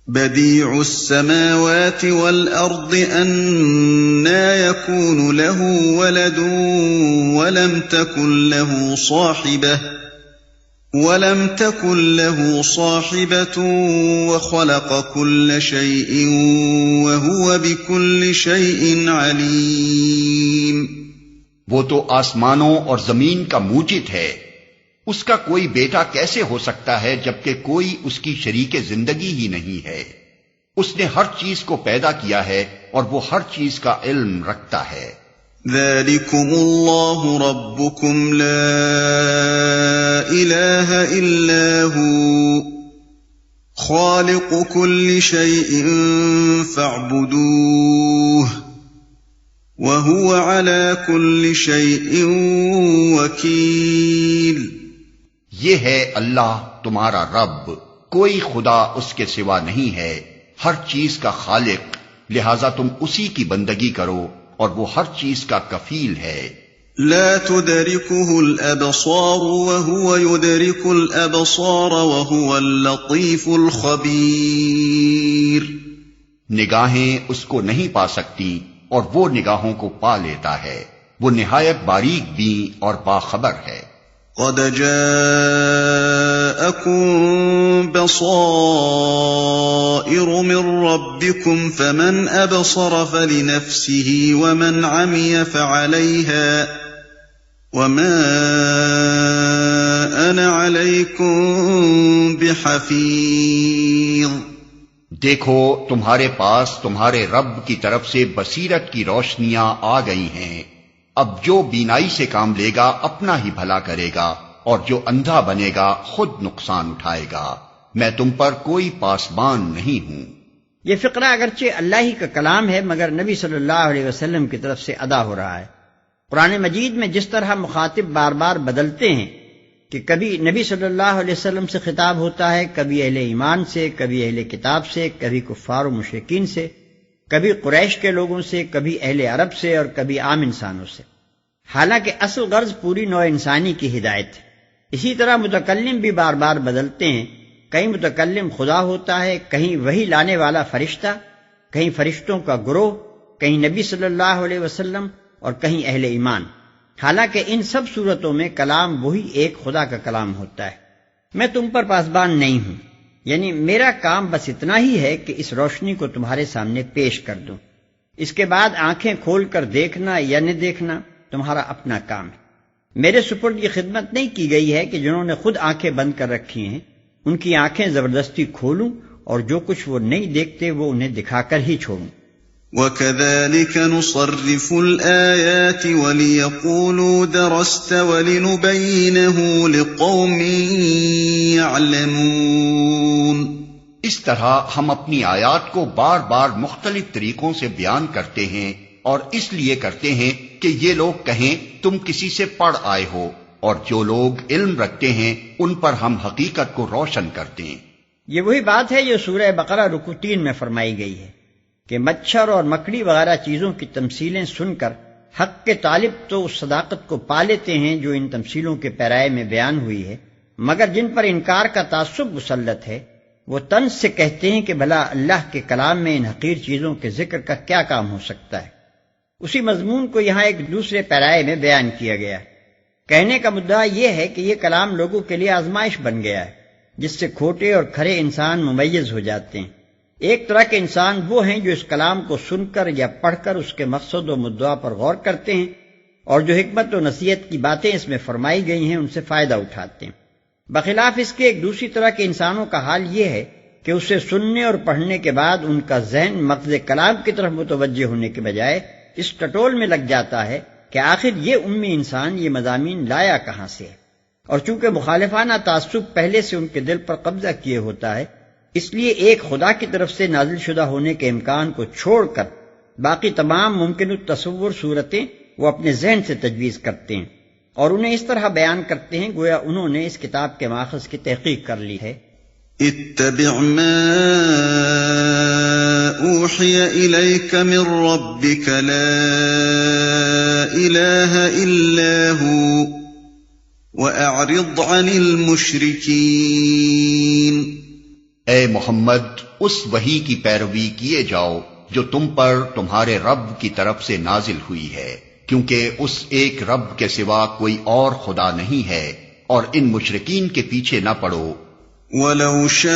بديع السماوات والأرض أنى يكون له ولد ولم تكن له صاحبة وخلق كل شيء وهو بكل شيء عليم۔ وہ تو آسمانوں اور زمین کا موجد ہے، اس کا کوئی بیٹا کیسے ہو سکتا ہے جبکہ کوئی اس کی شریک زندگی ہی نہیں ہے۔ اس نے ہر چیز کو پیدا کیا ہے اور وہ ہر چیز کا علم رکھتا ہے۔ ذلكم اللہ ربكم لا الہ الا هو خالق كل شيء فاعبدوه وهو على كل شيء وكيل۔ یہ ہے اللہ تمہارا رب، کوئی خدا اس کے سوا نہیں ہے، ہر چیز کا خالق، لہذا تم اسی کی بندگی کرو اور وہ ہر چیز کا کفیل ہے۔ لا تدركه الابصار وهو يدرك الابصار وهو اللطيف الخبير۔ نگاہیں اس کو نہیں پا سکتی اور وہ نگاہوں کو پا لیتا ہے، وہ نہایت باریک بین اور باخبر ہے۔ قد جاءكم بصائر من ربكم فمن أبصر فلنفسه ومن عمي فعليها وما أنا عليكم بحفيظ۔ دیکھو تمہارے پاس تمہارے رب کی طرف سے بصیرت کی روشنیاں آ گئی ہیں، اب جو بینائی سے کام لے گا اپنا ہی بھلا کرے گا اور جو اندھا بنے گا خود نقصان اٹھائے گا، میں تم پر کوئی پاسبان نہیں ہوں۔ یہ فقرہ اگرچہ اللہ ہی کا کلام ہے مگر نبی صلی اللہ علیہ وسلم کی طرف سے ادا ہو رہا ہے۔ قرآن مجید میں جس طرح مخاطب بار بار بدلتے ہیں کہ کبھی نبی صلی اللہ علیہ وسلم سے خطاب ہوتا ہے، کبھی اہل ایمان سے، کبھی اہل کتاب سے، کبھی کفار و مشرکین سے، کبھی قریش کے لوگوں سے، کبھی اہل عرب سے اور کبھی عام انسانوں سے، حالانکہ اصل غرض پوری نوع انسانی کی ہدایت ہے۔ اسی طرح متکلم بھی بار بار بدلتے ہیں، کہیں متکلم خدا ہوتا ہے، کہیں وحی لانے والا فرشتہ، کہیں فرشتوں کا گروہ، کہیں نبی صلی اللہ علیہ وسلم اور کہیں اہل ایمان، حالانکہ ان سب صورتوں میں کلام وہی ایک خدا کا کلام ہوتا ہے۔ میں تم پر پاسبان نہیں ہوں، یعنی میرا کام بس اتنا ہی ہے کہ اس روشنی کو تمہارے سامنے پیش کر دوں، اس کے بعد آنکھیں کھول کر دیکھنا یا نہ دیکھنا تمہارا اپنا کام ہے۔ میرے سپرد یہ خدمت نہیں کی گئی ہے کہ جنہوں نے خود آنکھیں بند کر رکھی ہیں ان کی آنکھیں زبردستی کھولوں اور جو کچھ وہ نہیں دیکھتے وہ انہیں دکھا کر ہی چھوڑوں۔ وَكَذَلِكَ نُصَرِّفُ الْآيَاتِ وَلِيَقُولُوا دَرَسْتَ وَلِنُبَيِّنَهُ لِقَوْمٍ يَعْلَمُونَ۔ اس طرح ہم اپنی آیات کو بار بار مختلف طریقوں سے بیان کرتے ہیں اور اس لیے کرتے ہیں کہ یہ لوگ کہیں تم کسی سے پڑھ آئے ہو، اور جو لوگ علم رکھتے ہیں ان پر ہم حقیقت کو روشن کرتے ہیں۔ یہ وہی بات ہے جو سورہ بقرہ رکوع 3 میں فرمائی گئی ہے کہ مچھر اور مکڑی وغیرہ چیزوں کی تمثیلیں سن کر حق کے طالب تو اس صداقت کو پا لیتے ہیں جو ان تمثیلوں کے پیرائے میں بیان ہوئی ہے، مگر جن پر انکار کا تعصب مسلط ہے وہ طنز سے کہتے ہیں کہ بھلا اللہ کے کلام میں ان حقیر چیزوں کے ذکر کا کیا کام ہو سکتا ہے۔ اسی مضمون کو یہاں ایک دوسرے پیرائے میں بیان کیا گیا ہے۔ کہنے کا مدعا یہ ہے کہ یہ کلام لوگوں کے لیے آزمائش بن گیا ہے جس سے کھوٹے اور کھرے انسان ممیز ہو جاتے ہیں۔ ایک طرح کے انسان وہ ہیں جو اس کلام کو سن کر یا پڑھ کر اس کے مقصد و مدعا پر غور کرتے ہیں اور جو حکمت و نصیحت کی باتیں اس میں فرمائی گئی ہیں ان سے فائدہ اٹھاتے ہیں۔ بخلاف اس کے ایک دوسری طرح کے انسانوں کا حال یہ ہے کہ اسے سننے اور پڑھنے کے بعد ان کا ذہن مغز کلام کی طرف متوجہ ہونے کے بجائے اس ٹٹول میں لگ جاتا ہے کہ آخر یہ امی انسان یہ مضامین لایا کہاں سے ہے، اور چونکہ مخالفانہ تعصب پہلے سے ان کے دل پر قبضہ کیے ہوتا ہے اس لیے ایک خدا کی طرف سے نازل شدہ ہونے کے امکان کو چھوڑ کر باقی تمام ممکن التصور صورتیں وہ اپنے ذہن سے تجویز کرتے ہیں اور انہیں اس طرح بیان کرتے ہیں گویا انہوں نے اس کتاب کے ماخذ کی تحقیق کر لی ہے۔ اتبع ما اوحی الیک من ربک لا الہ الا هو واعرض عن المشرکین۔ اے محمد اس وحی کی پیروی کیے جاؤ جو تم پر تمہارے رب کی طرف سے نازل ہوئی ہے، کیونکہ اس ایک رب کے سوا کوئی اور خدا نہیں ہے، اور ان مشرکین کے پیچھے نہ پڑو۔ وَلَوْ شَاءَ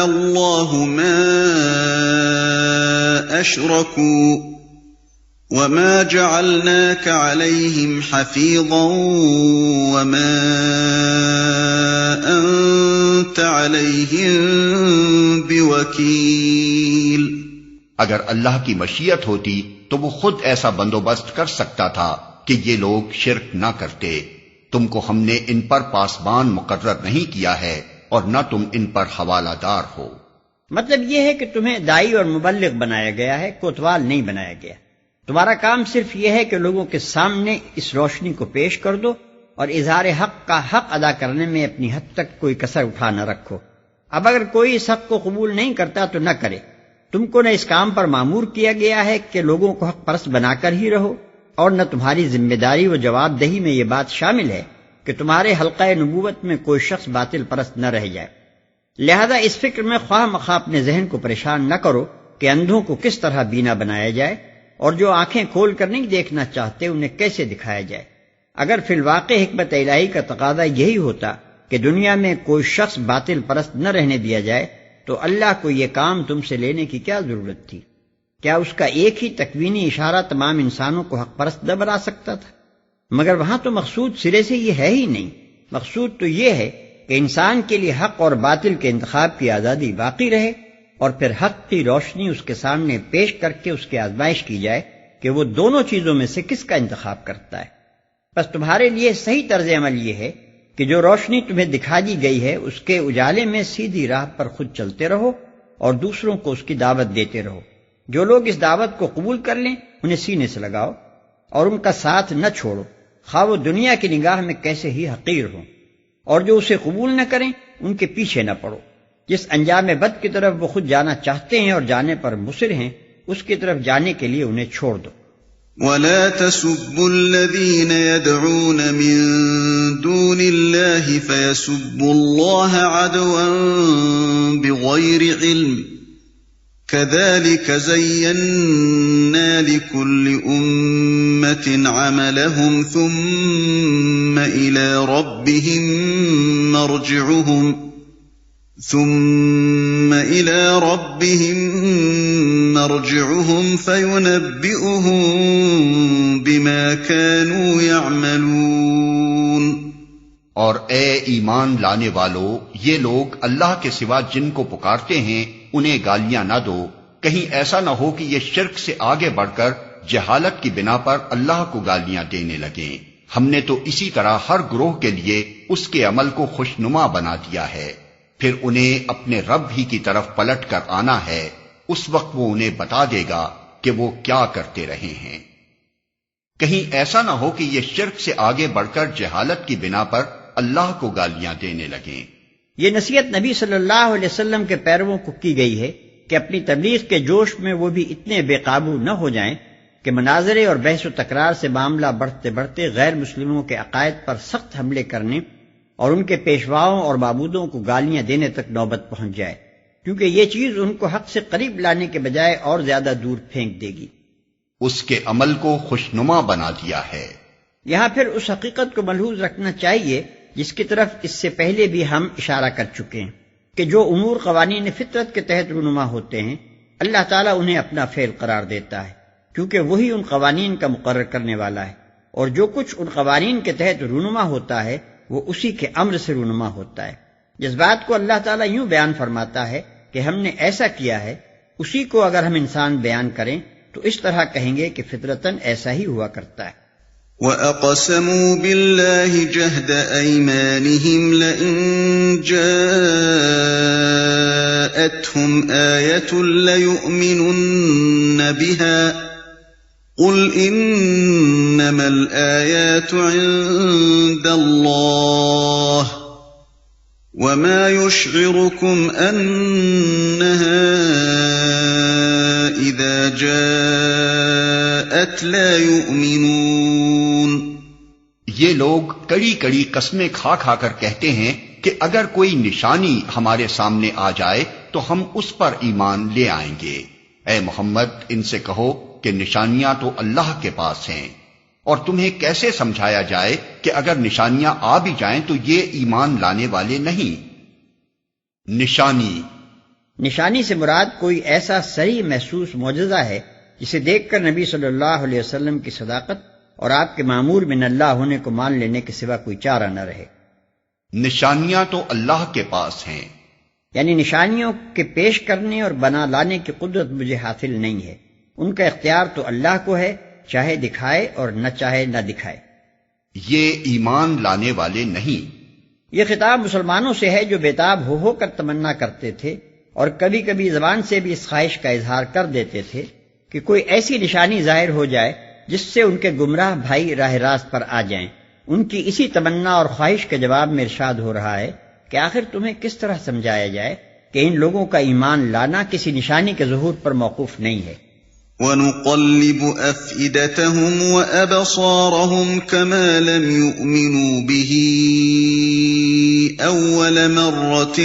اللَّهُ مَا أَشْرَكُوا وَمَا جَعَلْنَاكَ عَلَيْهِمْ حَفِيظًا وَمَا أَنْتَ عَلَيْهِمْ بِوَكِيلٍ۔ اگر اللہ کی مشیت ہوتی تو وہ خود ایسا بندوبست کر سکتا تھا کہ یہ لوگ شرک نہ کرتے۔ تم کو ہم نے ان پر پاسبان مقرر نہیں کیا ہے اور نہ تم ان پر حوالہ دار ہو۔ مطلب یہ ہے کہ تمہیں داعی اور مبلغ بنایا گیا ہے، کوتوال نہیں بنایا گیا۔ تمہارا کام صرف یہ ہے کہ لوگوں کے سامنے اس روشنی کو پیش کر دو اور اظہار حق کا حق ادا کرنے میں اپنی حد تک کوئی کسر اٹھا نہ رکھو۔ اب اگر کوئی اس حق کو قبول نہیں کرتا تو نہ کرے۔ تم کو نہ اس کام پر مامور کیا گیا ہے کہ لوگوں کو حق پرست بنا کر ہی رہو، اور نہ تمہاری ذمہ داری و جواب دہی میں یہ بات شامل ہے کہ تمہارے حلقہ نبوت میں کوئی شخص باطل پرست نہ رہ جائے۔ لہذا اس فکر میں خواہ مخواہ اپنے ذہن کو پریشان نہ کرو کہ اندھوں کو کس طرح بینا بنایا جائے اور جو آنکھیں کھول کر نہیں دیکھنا چاہتے انہیں کیسے دکھایا جائے۔ اگر فی الواقع حکمت الہی کا تقاضا یہی ہوتا کہ دنیا میں کوئی شخص باطل پرست نہ رہنے دیا جائے تو اللہ کو یہ کام تم سے لینے کی کیا ضرورت تھی؟ کیا اس کا ایک ہی تکوینی اشارہ تمام انسانوں کو حق پرست نہ بنا سکتا تھا؟ مگر وہاں تو مقصود سرے سے یہ ہے ہی نہیں۔ مقصود تو یہ ہے کہ انسان کے لیے حق اور باطل کے انتخاب کی آزادی باقی رہے اور پھر حق کی روشنی اس کے سامنے پیش کر کے اس کی آزمائش کی جائے کہ وہ دونوں چیزوں میں سے کس کا انتخاب کرتا ہے۔ بس تمہارے لیے صحیح طرز عمل یہ ہے کہ جو روشنی تمہیں دکھا دی گئی ہے اس کے اجالے میں سیدھی راہ پر خود چلتے رہو اور دوسروں کو اس کی دعوت دیتے رہو۔ جو لوگ اس دعوت کو قبول کر لیں انہیں سینے سے لگاؤ اور ان کا ساتھ نہ چھوڑو، خواہ وہ دنیا کی نگاہ میں کیسے ہی حقیر ہوں، اور جو اسے قبول نہ کریں ان کے پیچھے نہ پڑو۔ جس انجام بد کی طرف وہ خود جانا چاہتے ہیں اور جانے پر مصر ہیں اس کی طرف جانے کے لیے انہیں چھوڑ دو۔ وَلَا تَسُبُّوا الَّذِينَ يَدْعُونَ مِن دُونِ اللَّهِ فَيَسُبُّوا اللَّهَ عَدْوًا بِغَيْرِ عِلْمٍ كَذَلِكَ زَيَّنَّا لِكُلِّ أُمَّةٍ عَمَلَهُمْ ثُمَّ إِلَى رَبِّهِمْ مَرْجِعُهُمْ فَيُنَبِّئُهُم بِمَا كَانُوا يَعْمَلُونَ۔ اور اے ایمان لانے والو، یہ لوگ اللہ کے سوا جن کو پکارتے ہیں انہیں گالیاں نہ دو، کہیں ایسا نہ ہو کہ یہ شرک سے آگے بڑھ کر جہالت کی بنا پر اللہ کو گالیاں دینے لگیں۔ ہم نے تو اسی طرح ہر گروہ کے لیے اس کے عمل کو خوشنما بنا دیا ہے، پھر انہیں اپنے رب ہی کی طرف پلٹ کر آنا ہے، اس وقت وہ انہیں بتا دے گا کہ وہ کیا کرتے رہے ہیں۔ کہیں ایسا نہ ہو کہ یہ شرک سے آگے بڑھ کر جہالت کی بنا پر اللہ کو گالیاں دینے لگیں۔ یہ نصیحت نبی صلی اللہ علیہ وسلم کے پیرووں کو کی گئی ہے کہ اپنی تبلیغ کے جوش میں وہ بھی اتنے بے قابو نہ ہو جائیں کہ مناظرے اور بحث و تکرار سے معاملہ بڑھتے بڑھتے غیر مسلموں کے عقائد پر سخت حملے کرنے اور ان کے پیشواؤں اور معبودوں کو گالیاں دینے تک نوبت پہنچ جائے، کیونکہ یہ چیز ان کو حق سے قریب لانے کے بجائے اور زیادہ دور پھینک دے گی۔ اس کے عمل کو خوشنما بنا دیا ہے۔ یہاں پھر اس حقیقت کو ملحوظ رکھنا چاہیے جس کی طرف اس سے پہلے بھی ہم اشارہ کر چکے ہیں کہ جو امور قوانین فطرت کے تحت رونما ہوتے ہیں اللہ تعالیٰ انہیں اپنا فعل قرار دیتا ہے، کیونکہ وہی ان قوانین کا مقرر کرنے والا ہے، اور جو کچھ ان قوانین کے تحت رونما ہوتا ہے وہ اسی کے امر سے رونما ہوتا ہے۔ جس بات کو اللہ تعالیٰ یوں بیان فرماتا ہے کہ ہم نے ایسا کیا ہے، اسی کو اگر ہم انسان بیان کریں تو اس طرح کہیں گے کہ فطرتاً ایسا ہی ہوا کرتا ہے۔ وَأَقْسَمُوا بِاللَّهِ جَهْدَ أَيْمَانِهِمْ لَئِن جَاءَتْهُمْ آيَةٌ لَّيُؤْمِنُنَّ بِهَا قُلْ إِنَّمَا الْآيَاتُ عِندَ اللَّهِ وَمَا يُشْعِرُكُمْ أَنَّهَا إِذَا جَاءَتْ لَا يُؤْمِنُونَ۔ یہ لوگ کڑی کڑی قسمیں کھا کھا کر کہتے ہیں کہ اگر کوئی نشانی ہمارے سامنے آ جائے تو ہم اس پر ایمان لے آئیں گے۔ اے محمد ان سے کہو کہ نشانیاں تو اللہ کے پاس ہیں، اور تمہیں کیسے سمجھایا جائے کہ اگر نشانیاں آ بھی جائیں تو یہ ایمان لانے والے نہیں۔ نشانی سے مراد کوئی ایسا صریح محسوس معجزہ ہے جسے دیکھ کر نبی صلی اللہ علیہ وسلم کی صداقت اور آپ کے مامور من اللہ ہونے کو مان لینے کے سوا کوئی چارہ نہ رہے۔ نشانیاں تو اللہ کے پاس ہیں، یعنی نشانیوں کے پیش کرنے اور بنا لانے کی قدرت مجھے حاصل نہیں ہے، ان کا اختیار تو اللہ کو ہے، چاہے دکھائے اور نہ چاہے نہ دکھائے۔ یہ ایمان لانے والے نہیں۔ یہ خطاب مسلمانوں سے ہے جو بےتاب ہو کر تمنا کرتے تھے اور کبھی کبھی زبان سے بھی اس خواہش کا اظہار کر دیتے تھے کہ کوئی ایسی نشانی ظاہر ہو جائے جس سے ان کے گمراہ بھائی راہ راست پر آ جائیں۔ ان کی اسی تمنا اور خواہش کے جواب میں ارشاد ہو رہا ہے کہ آخر تمہیں کس طرح سمجھایا جائے کہ ان لوگوں کا ایمان لانا کسی نشانی کے ظہور پر موقوف نہیں ہے۔ وَنُقَلِّبُ أَفْئِدَتَهُمْ وَأَبْصَارَهُمْ كَمَا لَمْ يُؤْمِنُوا بِهِ أَوَّلَ مَرَّةٍ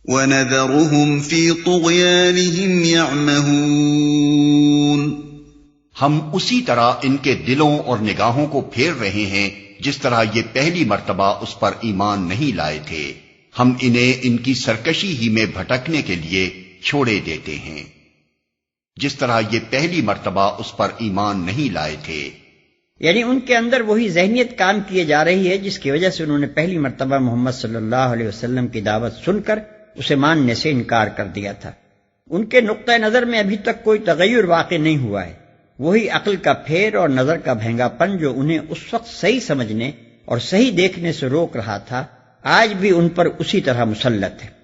وَنَذَرُهُمْ فِي طُغْيَانِهِمْ يَعْمَهُونَ۔ ہم اسی طرح ان کے دلوں اور نگاہوں کو پھیر رہے ہیں جس طرح یہ پہلی مرتبہ اس پر ایمان نہیں لائے تھے۔ ہم انہیں ان کی سرکشی ہی میں بھٹکنے کے لیے چھوڑے دیتے ہیں، جس طرح یہ پہلی مرتبہ اس پر ایمان نہیں لائے تھے۔ یعنی ان کے اندر وہی ذہنیت کام کیے جا رہی ہے جس کی وجہ سے انہوں نے پہلی مرتبہ محمد صلی اللہ علیہ وسلم کی دعوت سن کر اسے ماننے سے انکار کر دیا تھا۔ ان کے نقطہ نظر میں ابھی تک کوئی تغیر واقع نہیں ہوا ہے، وہی عقل کا پھیر اور نظر کا بھینگا پن جو انہیں اس وقت صحیح سمجھنے اور صحیح دیکھنے سے روک رہا تھا، آج بھی ان پر اسی طرح مسلط ہے۔